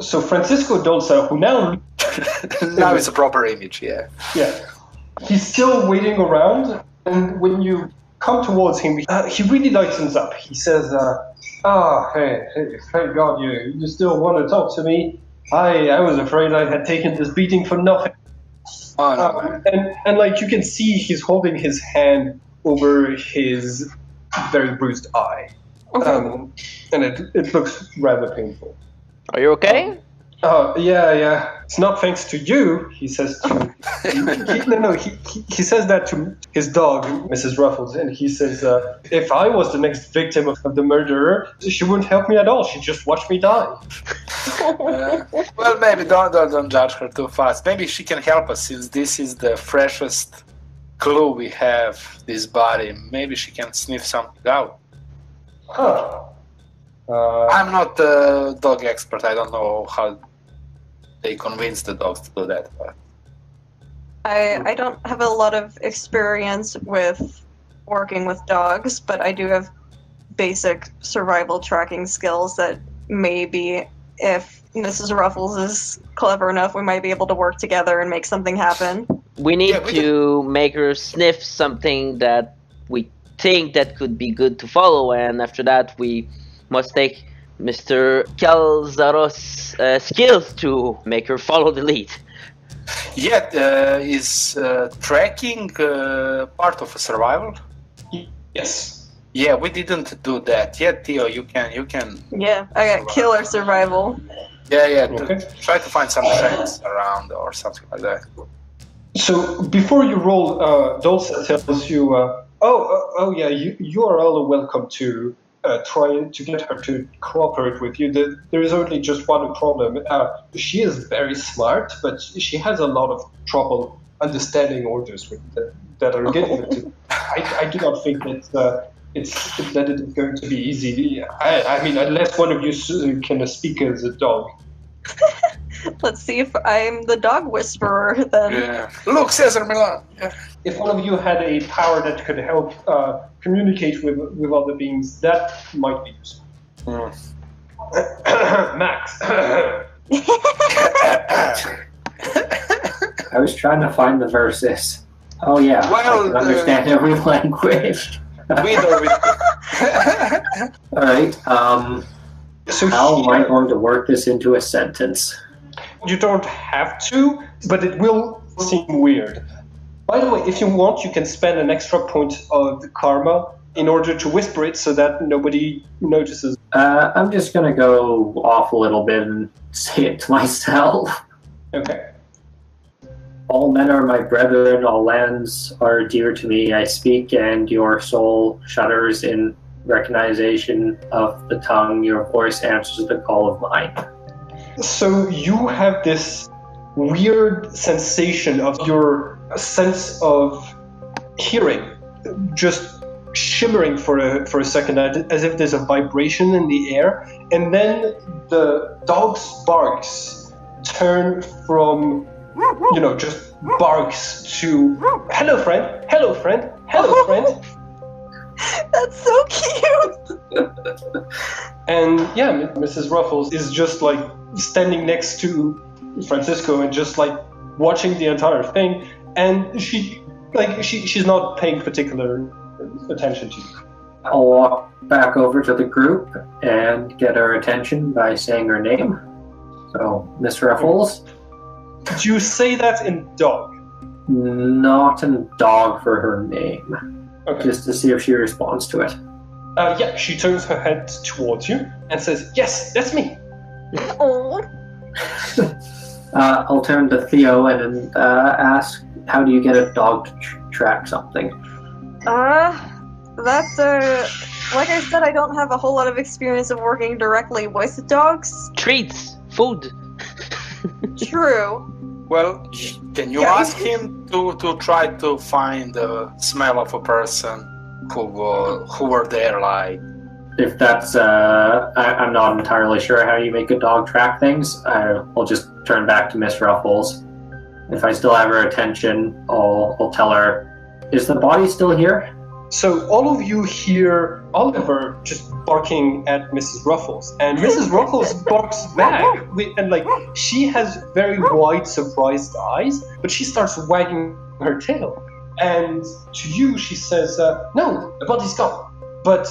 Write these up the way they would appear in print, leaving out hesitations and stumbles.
So Francisco Dolce, who now Now it's a proper image, yeah. Yeah. He's still waiting around, and when you come towards him, he really lightens up. He says, hey, thank God you still want to talk to me. I was afraid I had taken this beating for nothing. Oh, no, man. And like you can see, he's holding his hand over his very bruised eye. And it looks rather painful. Are you okay? Yeah. It's not thanks to you, he says to... he says that to his dog, Mrs. Ruffles, and he says, if I was the next victim of the murderer, she wouldn't help me at all. She'd just watch me die. Well, maybe don't judge her too fast. Maybe she can help us, since this is the freshest clue we have, this body. Maybe she can sniff something out. Huh. I'm not a dog expert. I don't know how they convince the dogs to do that. But I don't have a lot of experience with working with dogs, but I do have basic survival tracking skills that maybe if Mrs. Ruffles is clever enough, we might be able to work together and make something happen. We need to make her sniff something that we think that could be good to follow, and after that we must take Mr. Calzaros' skills to make her follow the lead. Yeah, is tracking part of a survival? Yes. Yeah, we didn't do that. Yeah, Theo, you can. Yeah, I got killer survival. Yeah. Okay. Try to find some tracks around or something like that. So before you roll, Dulce tells you, yeah, you are all welcome to try to get her to cooperate with you. There is only just one problem. She is very smart, but she has a lot of trouble understanding orders that are given. I do not think that it is going to be easy. I mean, unless one of you can speak as a dog. Let's see if I'm the dog whisperer then. Yeah. Look, Cesar Milan. Yeah. If one of you had a power that could help communicate with other beings, that might be useful. Max. I was trying to find the verses. Oh yeah, Well, I can understand every language. All right. So How am I here, going to work this into a sentence? you don't have to, but it will seem weird. By the way, if you want, you can spend an extra point of karma in order to whisper it so that nobody notices. I'm just gonna go off a little bit and say it to myself. Okay. All men are my brethren, all lands are dear to me. I speak, and your soul shudders in recognition of the tongue. Your voice answers the call of mine. So you have this weird sensation of your sense of hearing just shimmering for a second, as if there's a vibration in the air, and then the dog's barks turn from just barks to hello friend, hello friend, hello friend. That's so cute! And yeah, Mrs. Ruffles is just like standing next to Francisco and just like watching the entire thing, and she's not paying particular attention to you. I'll walk back over to the group and get her attention by saying her name. So, Miss Ruffles. Did you say that in dog? Not in dog for her name. Okay. Just to see if she responds to it. Yeah, she turns her head towards you and says, "Yes, that's me." Oh. I'll turn to Theo and ask, how do you get a dog to track something? That's like I said, I don't have a whole lot of experience of working directly with dogs. Treats, food. True. Well, can you ask him to try to find the smell of a person who were there, like? If that's, I'm not entirely sure how you make a dog track things. I'll just turn back to Miss Ruffles. If I still have her attention, I'll tell her, is the body still here? So all of you hear Oliver just barking at Mrs. Ruffles, and Mrs. Ruffles barks back, and like she has very wide, surprised eyes, but she starts wagging her tail. And to you, she says, "No, the body's gone, but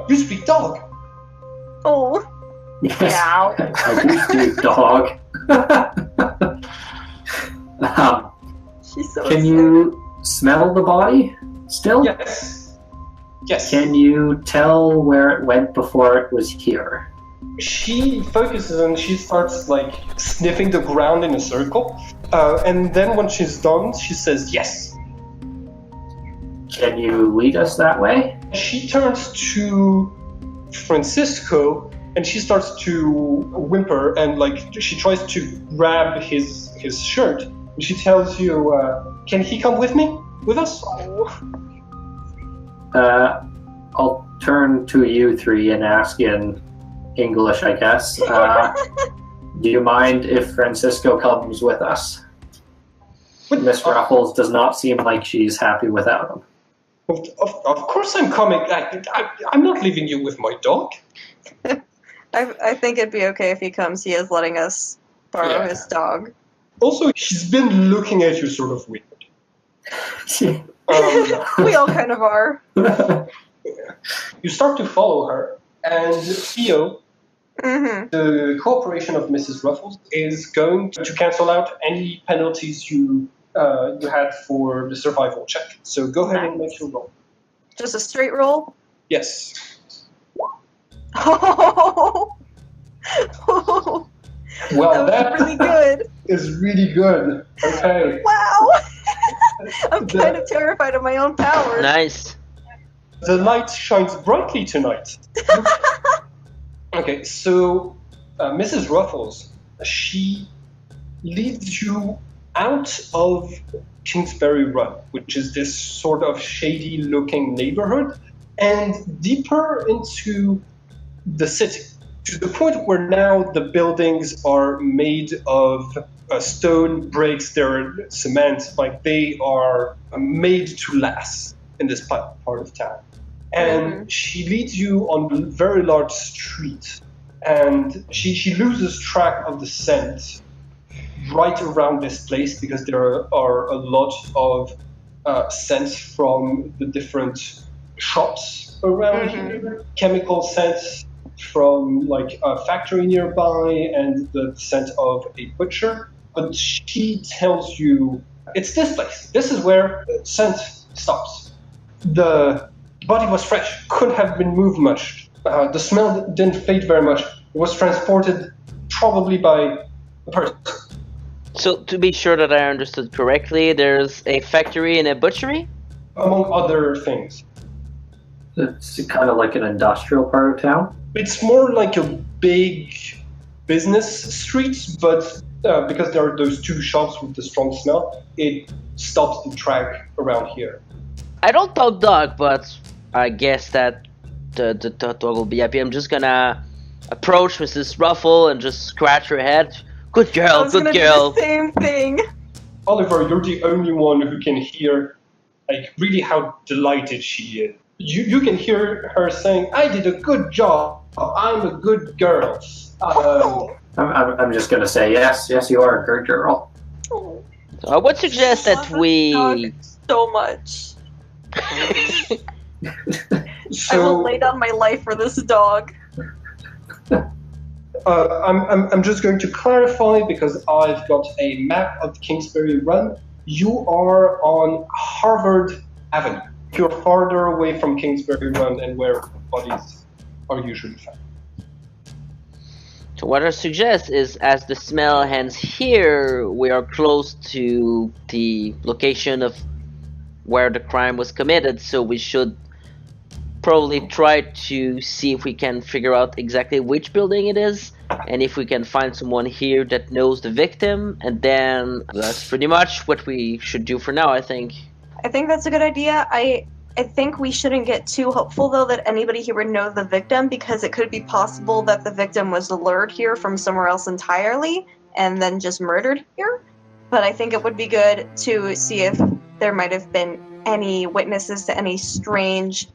you speak dog." Oh, Yes, meow. I do speak dog. She's so Can sick. you smell the body still? Yes. Yes. Can you tell where it went before it was here? She focuses and she starts like sniffing the ground in a circle, and then when she's done, she says yes. Can you lead us that way? She turns to Francisco and she starts to whimper and like she tries to grab his shirt. And she tells you, "Can he come with me? With us?" I'll turn to you three and ask in English, I guess. Do you mind if Francisco comes with us? Miss Ruffles does not seem like she's happy without him. Of course I'm coming. I'm not leaving you with my dog. I think it'd be okay if he comes. He is letting us borrow Yeah. his dog. Also, she's been looking at you sort of weird. We all kind of are. You start to follow her, and Theo, Mm-hmm. the cooperation of Mrs. Ruffles, is going to cancel out any penalties you had for the survival check. So go ahead and make your roll. Just a straight roll. Yes. Oh, Well, that was really good. is really good. Okay. Wow. I'm kind of terrified of my own powers. Nice. The light shines brightly tonight. Okay, so Mrs. Ruffles, she leads you out of Kingsbury Run, which is this sort of shady-looking neighborhood, and deeper into the city, to the point where now the buildings are made of stone bricks, they're cement, like they are made to last in this part of town. And she leads you on a very large street, and she loses track of the scent right around this place because there are a lot of scents from the different shops around here, chemical scents from like a factory nearby and the scent of a butcher. But she tells you it's this place. This is where the scent stops. The body was fresh, couldn't have been moved much. The smell didn't fade very much. It was transported probably by a person. So to be sure that I understood correctly, there's a factory and a butchery? Among other things. It's kind of like an industrial part of town. It's more like a big business street, but because there are those two shops with the strong smell, it stops the track around here. I don't talk dog, but I guess that the dog will be happy. I'm just gonna approach Mrs. Ruffle and just scratch her head. Good I girl, was good gonna girl. do the same thing. Oliver, you're the only one who can hear like really how delighted she is. You can hear her saying, "I did a good job. I'm a good girl." I'm just gonna say yes, you are a good girl. Oh, I would suggest I that love we. this dog so much. I will So lay down my life for this dog. I'm just going to clarify because I've got a map of Kingsbury Run. You are on Harvard Avenue. You're farther away from Kingsbury Run and where bodies are usually found. So what I suggest is, as the smell ends here, we are close to the location of where the crime was committed, so we should probably try to see if we can figure out exactly which building it is, and if we can find someone here that knows the victim, and then that's pretty much what we should do for now, I think. I think that's a good idea. I think we shouldn't get too hopeful, though, that anybody here would know the victim, because it could be possible that the victim was lured here from somewhere else entirely and then just murdered here. But I think it would be good to see if there might have been any witnesses to any strange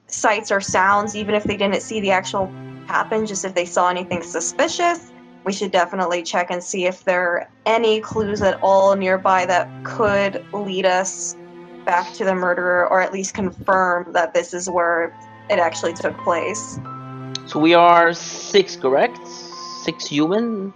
sights or sounds, even if they didn't see the actual happen, just if they saw anything suspicious, we should definitely check and see if there are any clues at all nearby that could lead us back to the murderer, or at least confirm that this is where it actually took place. So we are 6, correct? 6 human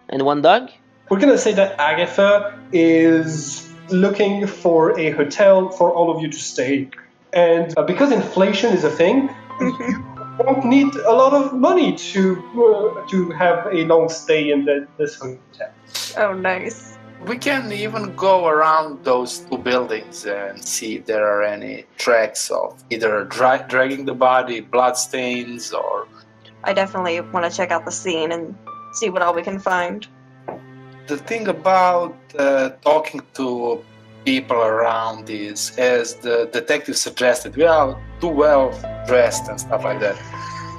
and 1 dog? We're going to say that Agatha is looking for a hotel for all of you to stay. And because inflation is a thing, you won't need a lot of money to have a long stay in this hotel. Oh, nice. We can even go around those 2 buildings and see if there are any tracks of either dragging the body, bloodstains, or... I definitely want to check out the scene and see what all we can find. The thing about talking to people around is, as the detective suggested, we are too well dressed and stuff like that.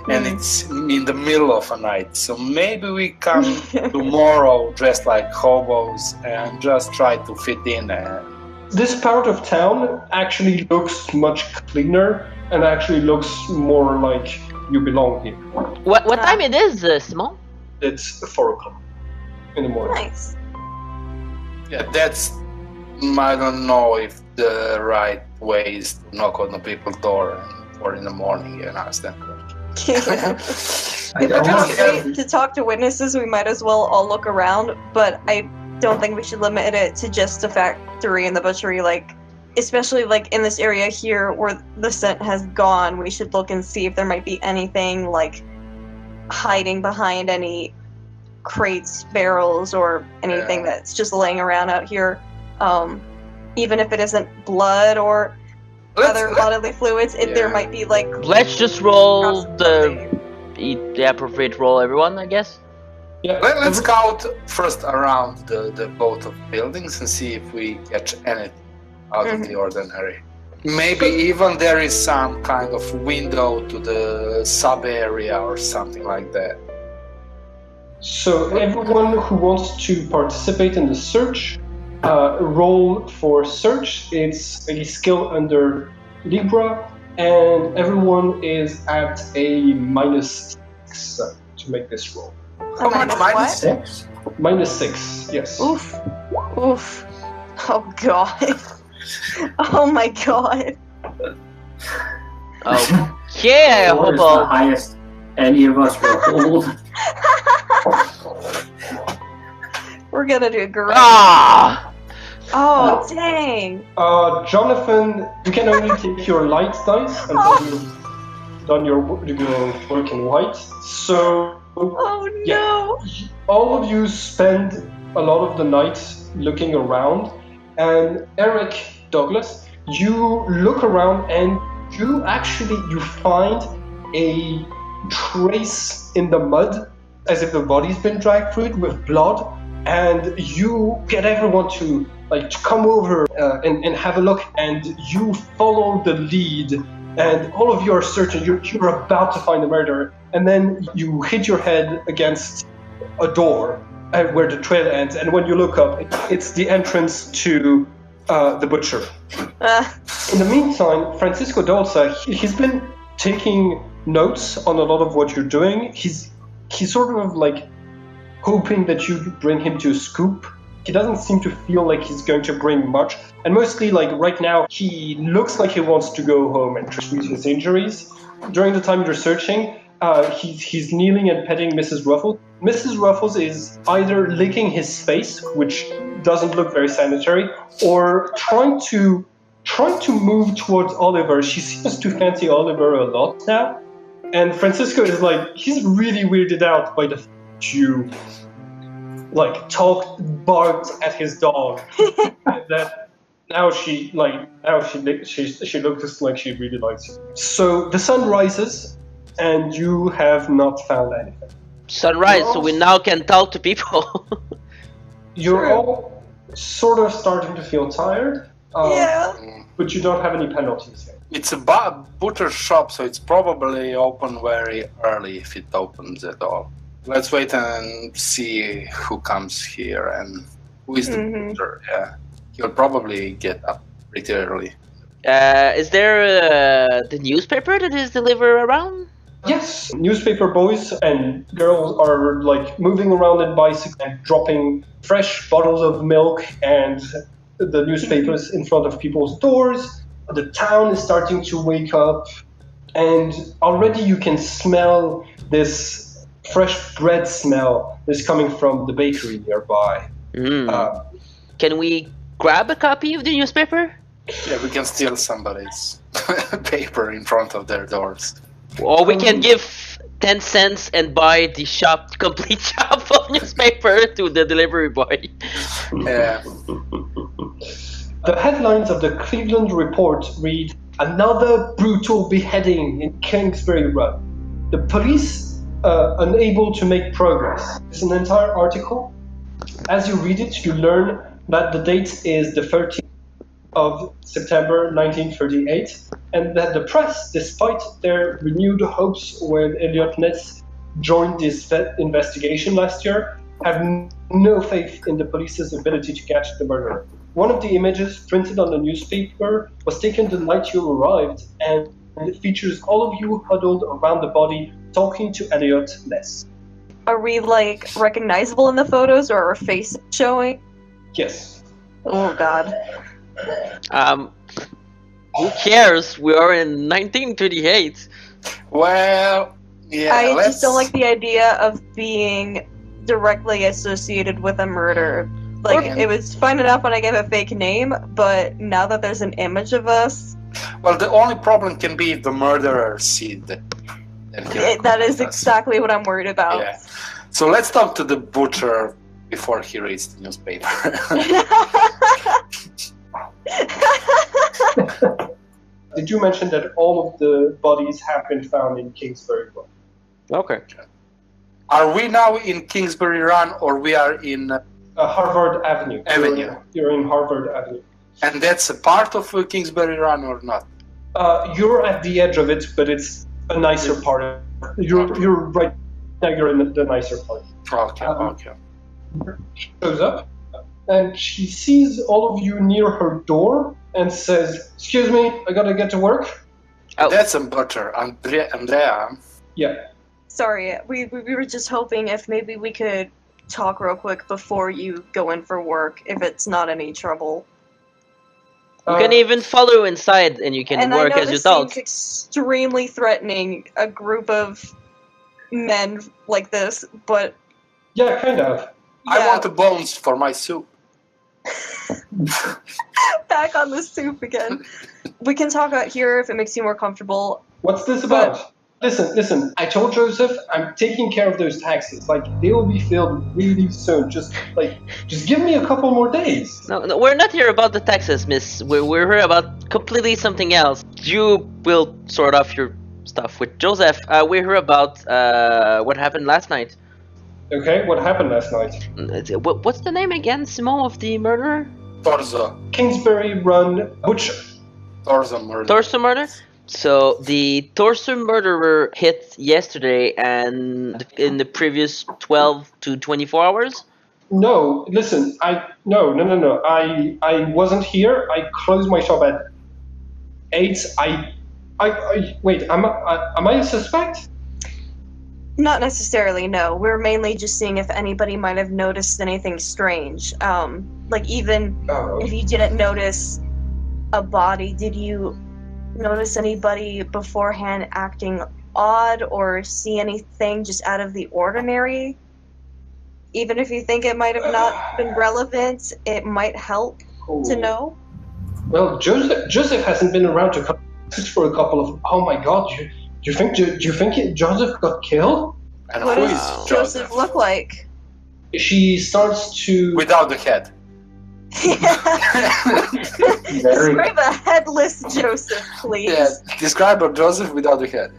And it's in the middle of a night. So maybe we come tomorrow dressed like hobos and just try to fit in. This part of town actually looks much cleaner and actually looks more like you belong here. What time it is, Simon? It's 4 o'clock in the morning. Nice. Yeah, that's... I don't know if the right way is to knock on the people's door at 4 in the morning and ask them. If we're gonna wait to talk to witnesses, we might as well all look around, but I don't think we should limit it to just the factory and the butchery, like, especially like in this area here where the scent has gone, we should look and see if there might be anything like hiding behind any crates, barrels, or anything that's just laying around out here. Even if it isn't blood or other bodily fluids, there might be like... Let's just roll the appropriate roll, everyone, I guess. Yeah. Let's scout first around the both of buildings and see if we catch anything out of the ordinary. Maybe even there is some kind of window to the sub area or something like that. So everyone who wants to participate in the search, roll for search. It's a skill under Libra, and everyone is at a -6 to make this roll. How much? -6? -6, yes. Oof. Oof. Oh god. Oh my god. Okay, I What is hope the highest any of us rolled? We're gonna do great. Ah! Oh, dang. Jonathan, you can only take your light dice until you've done your work in white. So, Oh no. all of you spend a lot of the night looking around, and Eric Douglas, you look around and you find a trace in the mud, as if the body's been dragged through it with blood, and you get everyone to come over and have a look, and you follow the lead, and all of you are searching. You're about to find the murderer, and then you hit your head against a door where the trail ends, and when you look up, it's the entrance to the butcher. In the meantime, Francisco Dolce, he's been taking notes on a lot of what you're doing. He's sort of like hoping that you bring him to a scoop. He doesn't seem to feel like he's going to bring much, and mostly like right now he looks like he wants to go home and treat his injuries. During the time you're searching, he's kneeling and petting Mrs. Ruffles. Mrs. Ruffles is either licking his face, which doesn't look very sanitary, or trying to move towards Oliver. She seems to fancy Oliver a lot now, and Francisco is like, he's really weirded out by the you barked at his dog. That now she looks like she really likes you. So the sun rises, and you have not found anything. Sunrise, so we now can talk to people. You're all sort of starting to feel tired, but you don't have any penalties yet. It's a butcher shop, so it's probably open very early if it opens at all. Let's wait and see who comes here and who is the butcher. Yeah, he'll probably get up pretty early. Is there the newspaper that is delivered around? Yes, newspaper boys and girls are like moving around in bicycles and dropping fresh bottles of milk and the newspapers in front of people's doors. The town is starting to wake up, and already you can smell this fresh bread smell that's coming from the bakery nearby. Can we grab a copy of the newspaper? Yeah, we can steal somebody's paper in front of their doors. Or we can give 10 cents and buy the complete shop of newspaper to the delivery boy. Yeah. The headlines of the Cleveland Report read, "Another brutal beheading in Kingsbury Run. The police unable to make progress." It's an entire article. As you read it, you learn that the date is the 13th of September 1938, and that the press, despite their renewed hopes when Elliot Ness joined this investigation last year, have no faith in the police's ability to catch the murderer. One of the images printed on the newspaper was taken the night you arrived, and it features all of you huddled around the body talking to Elliot Ness. Are we like recognizable in the photos, or are our faces showing? Yes. Oh God. Who cares? We are in 1938. Well, yeah. I let's... just don't like the idea of being directly associated with a murder. Like, it was fine enough when I gave a fake name, but now that there's an image of us... Well, the only problem can be if the murderer sees it. That is exactly what I'm worried about. Yeah. So let's talk to the butcher before he reads the newspaper. Did you mention that all of the bodies have been found in Kingsbury Run? Okay. Are we now in Kingsbury Run, or we are in... Harvard Avenue. You're in Harvard Avenue. And that's a part of Kingsbury Run or not? You're at the edge of it, but it's a nicer part. You're right now. You're in the nicer part. Okay. She shows up, and she sees all of you near her door, and says, "Excuse me, I gotta get to work." Oh. That's a butcher, Andrea. Yeah. Sorry, we were just hoping if maybe we could talk real quick before you go in for work, if it's not any trouble. You can even follow inside, and you can work as you talk. And I know this seems extremely threatening, a group of men like this, but... Yeah, kind of. I want the bones for my soup. Back on the soup again. We can talk out here if it makes you more comfortable. What's this about? Listen, I told Joseph I'm taking care of those taxes. Like, they will be filled really soon. Just give me a couple more days. No, we're not here about the taxes, miss. We're here about completely something else. You will sort off your stuff with Joseph. We're here about what happened last night. Okay, what happened last night? What's the name again, Simon, of the murderer? Torso. Kingsbury Run Butcher. Torso murder. Torso murder? So the Torso murderer hit yesterday and in the previous 12 to 24 hours? No, listen, no. I wasn't here. I closed my shop at 8. Wait, am I a suspect? Not necessarily, no. We're mainly just seeing if anybody might have noticed anything strange. Like, even if you didn't notice a body, did you notice anybody beforehand acting odd or see anything just out of the ordinary? Even if you think it might have not been relevant, it might help to know. Well, Joseph hasn't been around to come for a couple of... Oh my god, do you think Joseph got killed? And What who does is Joseph look like? She starts to... Without the head. Describe a headless Joseph, please. Yeah, describe a Joseph without the head.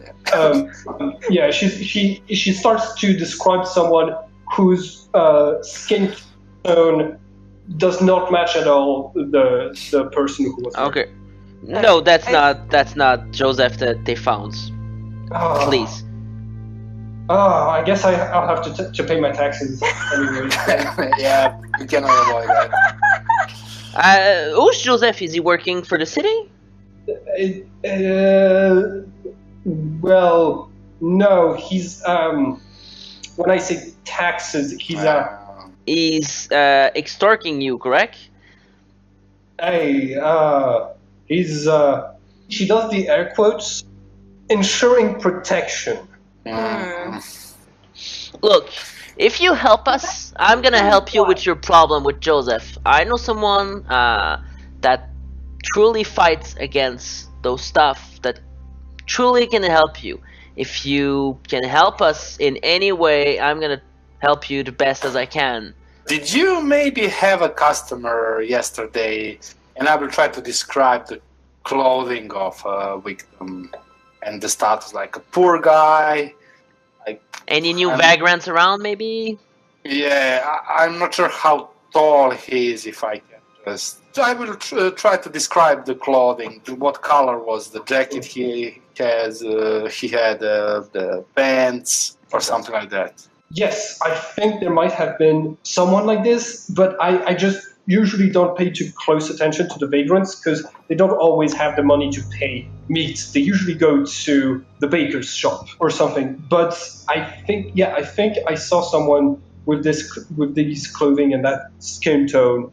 Yeah, she starts to describe someone whose skin tone does not match at all the person who was... Okay. No, that's not Joseph that they found. Please. I guess I'll have to pay my taxes anyway. Yeah, we cannot avoid that. Who's Joseph? Is he working for the city? Well, no, he's when I say taxes, he's He's extorting you, correct? hey, he's she does the air quotes, ensuring protection. Look, if you help us, I'm gonna help you with your problem with Joseph. I know someone that truly fights against those stuff, that truly can help you. If you can help us in any way, I'm gonna help you the best as I can. Did you maybe have a customer yesterday, and I will try to describe the clothing of a victim and the status, like a poor guy, like Any new vagrants around, maybe? yeah, I'm not sure how tall he is. If I can just, I will try to describe the clothing. What color was the jacket he has? He had the pants or something like that. Yes, I think there might have been someone like this, but I just usually don't pay too close attention to the vagrants because they don't always have the money to pay meat. They usually go to the baker's shop or something. But I think I saw someone with these clothing and that skin tone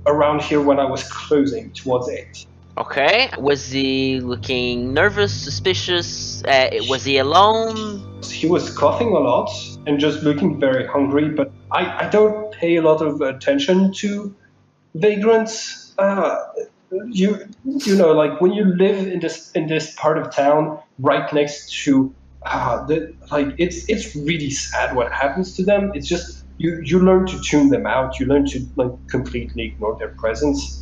around here when I was closing towards 8. Okay. Was he looking nervous, suspicious? Was he alone? He was coughing a lot and just looking very hungry, but I don't pay a lot of attention to vagrants. You know, like when you live in this part of town right next to it's really sad what happens to them. It's just you learn to tune them out. You learn to like completely ignore their presence.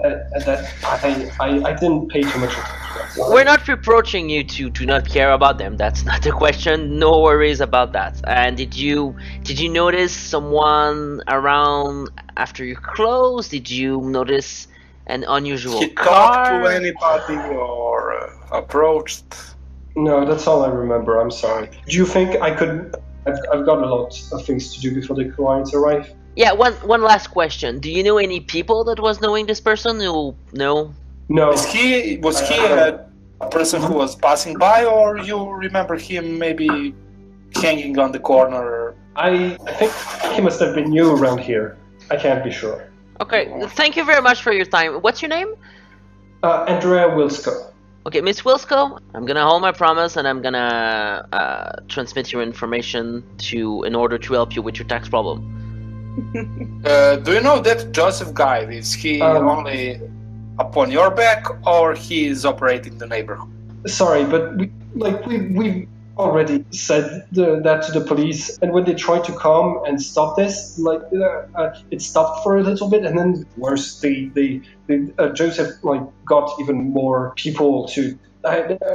That I didn't pay too much attention. We're not reproaching you to not care about them. That's not the question. No worries about that. And did you notice someone around after you closed? Did you notice an unusual He car? talked to anybody or approached? No, that's all I remember. I'm sorry. Do you think I could? I've got a lot of things to do before the clients arrive. Yeah. One last question. Do you know any people that was knowing this person? No. No. Was he a person who was passing by, or you remember him maybe hanging on the corner? I think he must have been new around here. I can't be sure. Okay. Thank you very much for your time. What's your name? Andrea Wilsco. Okay, Miss Wilsco, I'm gonna hold my promise and I'm gonna transmit your information in order to help you with your tax problem. Do you know that Joseph guy? Is he only upon your back, or he is operating the neighborhood? Sorry, but we've already said that to the police, and when they tried to come and stop this, it stopped for a little bit, and then worse, Joseph got even more people to.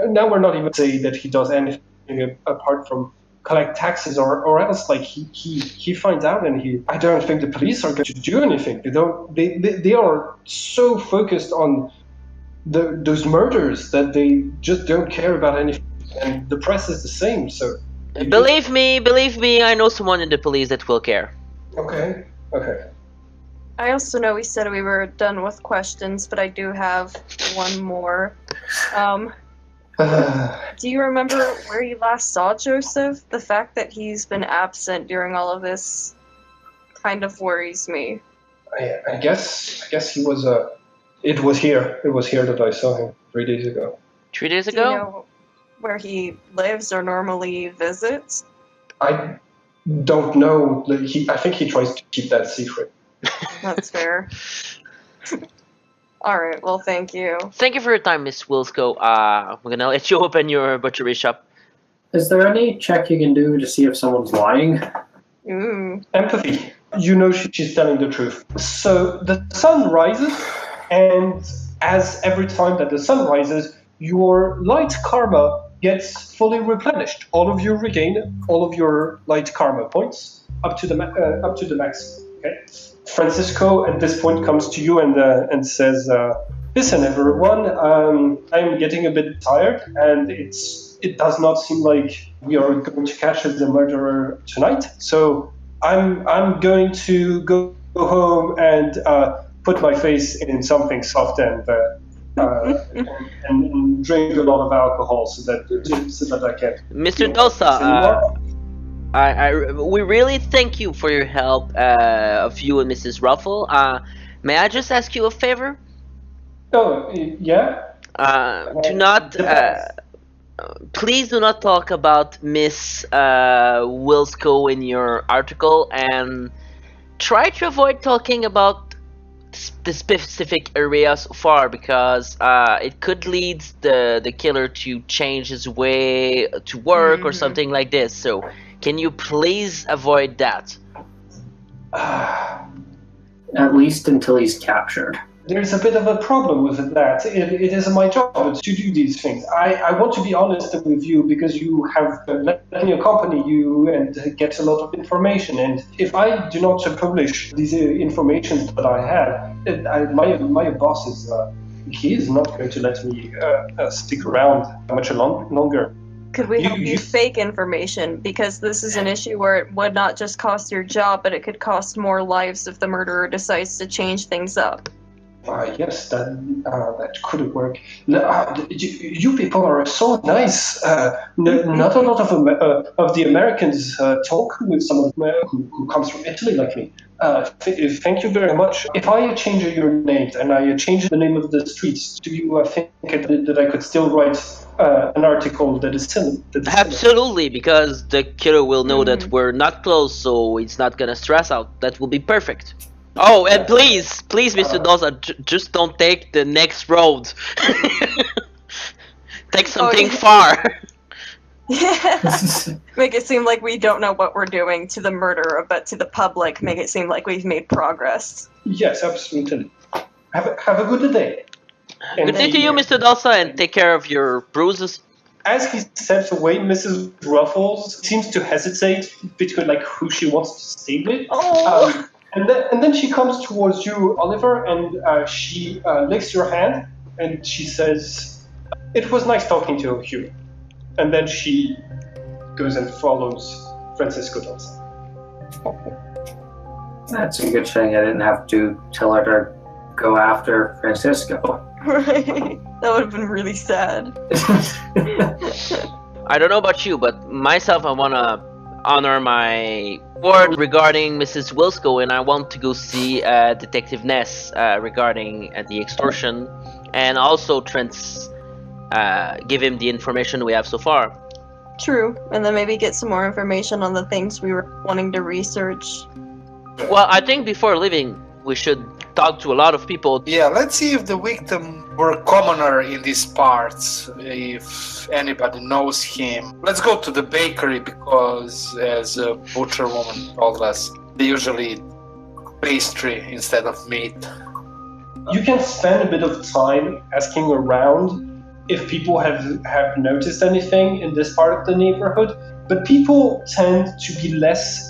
Now we're not even saying that he does anything apart from collect taxes or else he finds out and I don't think the police are going to do anything. They are so focused on those murders that they just don't care about anything, and the press is the same. So believe me, I know someone in the police that will care. Okay. I also know we said we were done with questions, but I do have one more. Do you remember where you last saw Joseph? The fact that he's been absent during all of this kind of worries me. I guess he was. It was here. It was here that I saw him 3 days ago. 3 days Do ago? you know where he lives or normally visits? I don't know. I think he tries to keep that secret. That's fair. All right. Well, thank you. Thank you for your time, Miss Wilsco. We're gonna let you open your butchery shop. Is there any check you can do to see if someone's lying? Empathy. You know she's telling the truth. So the sun rises, and as every time that the sun rises, your light karma gets fully replenished. All of you regain all of your light karma points up to the max. Okay. Francisco at this point comes to you and says, "Listen, everyone, I'm getting a bit tired, and it does not seem like we are going to catch the murderer tonight. So I'm going to go home and put my face in something soft and drink a lot of alcohol so that I can. Mr. feel Dosa, this anymore. we really thank you for your help of you and Mrs. Ruffle. May I just ask you a favor? Oh, yeah. Do not, please do not talk about Miss Wilsco in your article, and try to avoid talking about the specific area so far, because it could lead the killer to change his way to work or something like this. So can you please avoid that? At least until he's captured. There's a bit of a problem with that. It is my job to do these things. I want to be honest with you because you have let me accompany you and get a lot of information. And if I do not publish these information that I have, my boss he is not going to let me stick around much longer. Could we help you fake information? Because this is an issue where it would not just cost your job, but it could cost more lives if the murderer decides to change things up. Yes, that could work. You people are so nice. Not a lot of the Americans talk with someone who comes from Italy like me. Thank you very much. If I change your names and I change the name of the streets, do you think that I could still write an article that is similar? Absolutely, because the killer will know that we're not close, so it's not gonna stress out. That will be perfect. Oh, and please, Mr. Dosa, just don't take the next road. Take something far. Make it seem like we don't know what we're doing to the murderer, but to the public, make it seem like we've made progress. Yes, absolutely. Have a good day. Good day to you, Mr. Dosa, and take care of your bruises. As he steps away, Mrs. Ruffles seems to hesitate between who she wants to stay with. Oh. And then she comes towards you, Oliver, and she licks your hand, and she says, "It was nice talking to you." And then she goes and follows Francisco Dosa. That's a good thing I didn't have to tell her to go after Francisco. Right. That would have been really sad. I don't know about you, but myself, I want to honor my word regarding Mrs. Wilsco, and I want to go see Detective Ness regarding the extortion, and also give him the information we have so far. True, and then maybe get some more information on the things we were wanting to research. Well, I think before leaving, we should talk to a lot of people. Yeah, let's see if the victim were commoner in these parts, if anybody knows him. Let's go to the bakery because, as a butcher woman told us, they usually eat pastry instead of meat. You can spend a bit of time asking around if people have noticed anything in this part of the neighborhood, but people tend to be less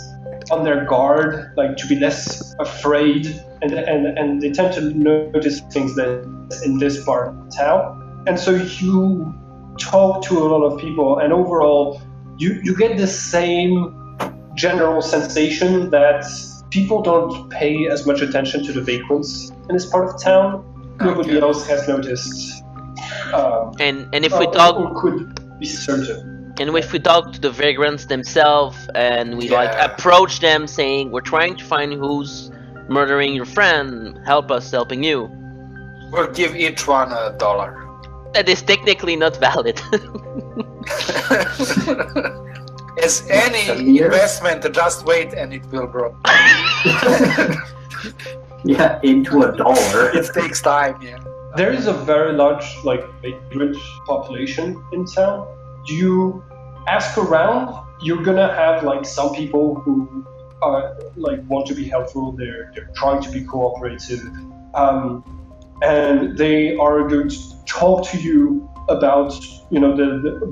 on their guard, to be less afraid, and they tend to notice things that in this part of town. And so you talk to a lot of people, and overall, you get the same general sensation that people don't pay as much attention to the vagrants in this part of town. Nobody else has noticed. And if we talk, or could be certain. And if we talk to the vagrants themselves, and we approach them saying, "We're trying to find who's murdering your friend. Help us helping you." We'll give each one $1. That is technically not valid. As any investment, just wait and it will grow. Yeah, into $1. It takes time, yeah. There is a very large, vagrant population in town. Do you ask around? You're gonna have some people who are want to be helpful. They're trying to be cooperative, and they are going to talk to you about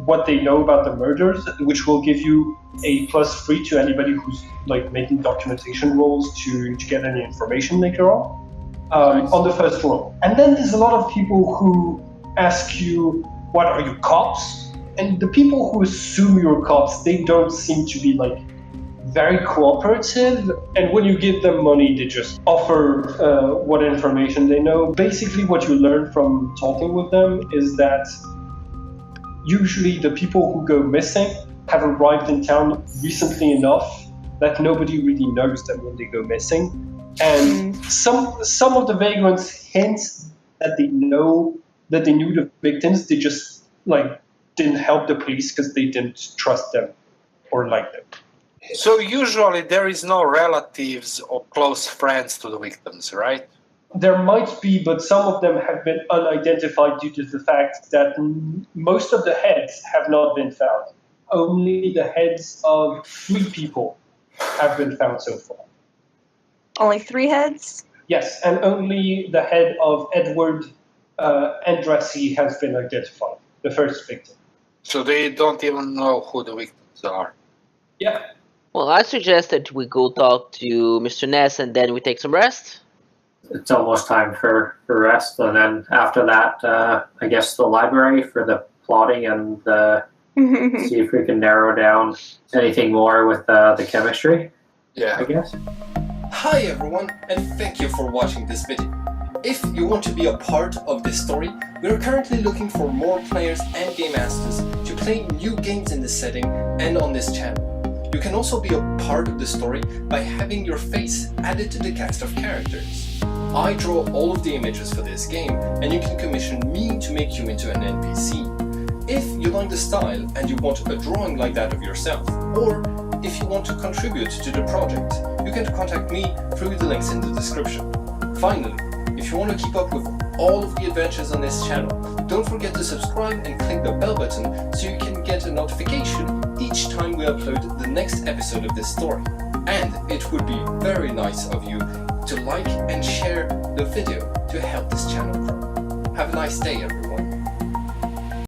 what they know about the murders, which will give you a +3 to anybody who's making documentation rolls to get any information later on. On the first roll. And then there's a lot of people who ask you, "What are you, cops?" And the people who assume you're cops, they don't seem to be very cooperative, and when you give them money, they just offer what information they know. Basically, what you learn from talking with them is that usually the people who go missing have arrived in town recently enough that nobody really knows them when they go missing. And some of the vagrants hint that they knew the victims. They just didn't help the police because they didn't trust them or like them. So usually there is no relatives or close friends to the victims, right? There might be, but some of them have been unidentified due to the fact that most of the heads have not been found. Only the heads of 3 people have been found so far. Only 3 heads? Yes, and only the head of Edward Andrassy has been identified, the first victim. So they don't even know who the victims are. Yeah. Well, I suggest that we go talk to Mr. Ness and then we take some rest. It's almost time for rest, and then after that, I guess the library for the plotting and see if we can narrow down anything more with the chemistry. Yeah. I guess. Hi everyone, and thank you for watching this video. If you want to be a part of this story, we are currently looking for more players and game masters to play new games in this setting and on this channel. You can also be a part of the story by having your face added to the cast of characters. I draw all of the images for this game, and you can commission me to make you into an NPC. If you like the style and you want a drawing like that of yourself, or if you want to contribute to the project, you can contact me through the links in the description. Finally, if you want to keep up with all of the adventures on this channel, don't forget to subscribe and click the bell button so you can get a notification each time we upload the next episode of this story. And it would be very nice of you to like and share the video to help this channel grow. Have a nice day, everyone.